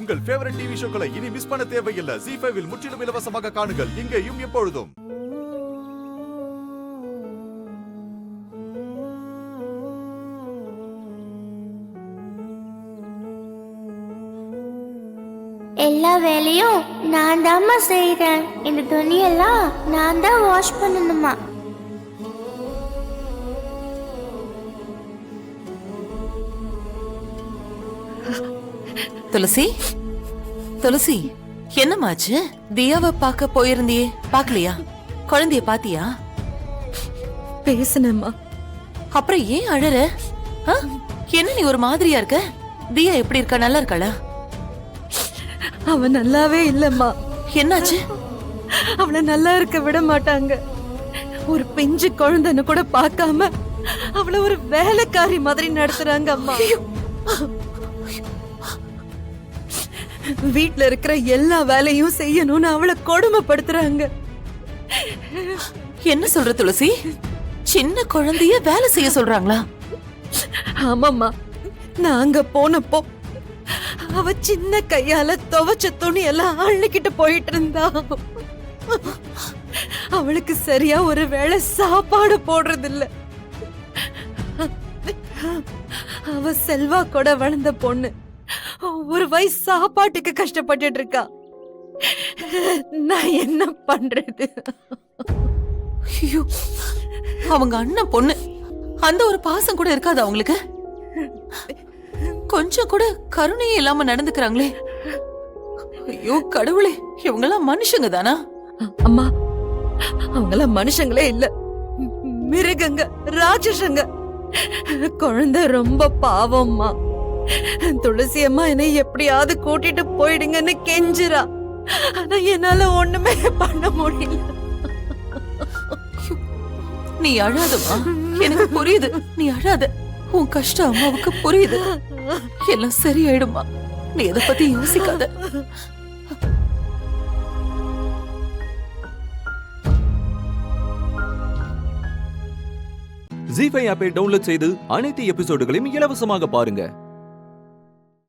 உங்கள் favourite TV ஷோக்களை இனி miss பண்ண தேவையில்லை. ZEE5 இல் முற்றிலும் இலவசமாக காணுங்கள். இங்கேயும் எப்பொழுதும். எல்லா வேலையும் நான் தாம்மா செய்றேன். இந்த துணியெல்லாம் நான் தான் வாஷ் பண்ணணுமா? துளசி, துளசி, என்னமாச்சு? தியாவை பார்க்க போயிருந்தியே, பார்க்கலையா? குழந்தைய பாத்தியா? பேசுனேம்மா. அப்புறம் ஏன் அழற? என்ன நீ ஒரு மாதிரியா இருக்க? தியா எப்படி இருக்கா? நல்லா இருக்காளா? அவ நல்லாவே இல்லம்மா. என்னாச்சு? அவளை நல்லா இருக்க விட மாட்டாங்க. ஒரு பிஞ்சு குழந்தைன்னு கூட பார்க்காம அவளை ஒரு வேலைக்காரி மாதிரி நடத்துறாங்க அம்மா. வீட்ல இருக்கிற எல்லா வேலையும் செய்யணும்னு அவளை கொடுமைப்படுத்துறாங்க. என்ன சொல்ற துளசி? சின்ன குழந்தைய வேலை செய்ய சொல்றாங்களா? ஆமாம்மா, நான் அங்க போனப்போ அவ சின்ன கையால துவைச்ச துணி எல்லாம் அள்ளிக்கிட்டு போயிட்டு இருந்தா. அவளுக்கு சரியா ஒரு வேளை சாப்பாடு போடுறது இல்ல. அவ செல்வா கூட வளர்ந்த பொண்ணு, ஒரு வயசு சாப்பாட்டுக்கு கஷ்டப்பட்டு இருக்கா. நான் என்ன பண்றது? ஐயோ, அவங்க அண்ணன் பொண்ணு, அந்த ஒரு பாசம் கூட இருக்காது அவங்களுக்கு? கொஞ்சம் கூட கருணையே இல்லாம நடந்துக்கிறாங்களே. ஐயோ கடவுளே, இவங்கெல்லாம் மனுஷங்க தானா? அம்மா, அவங்கெல்லாம் மனுஷங்களே இல்ல, மிருகங்க, ராட்சசங்க. குழந்தை ரொம்ப பாவம்மா. துளசி அம்மா என்னை எப்படியாவது கூட்டிட்டு போயிடுங்கன்னு கெஞ்சுறா. ஆனா என்னால ஒண்ணுமே பண்ண முடியல. நீ அழாதமா, எனக்கு புரியுது. நீ அழாத, உன் கஷ்டம் அம்மாவுக்கு புரியுது. எல்லாம் சரியாயிடுமா, நீ எதை பத்தி யோசிக்காத. ZEE5 ஆப்பை டவுன்லோட் செய்து அனைத்து எபிசோடுகளையும் இலவசமாக பாருங்க.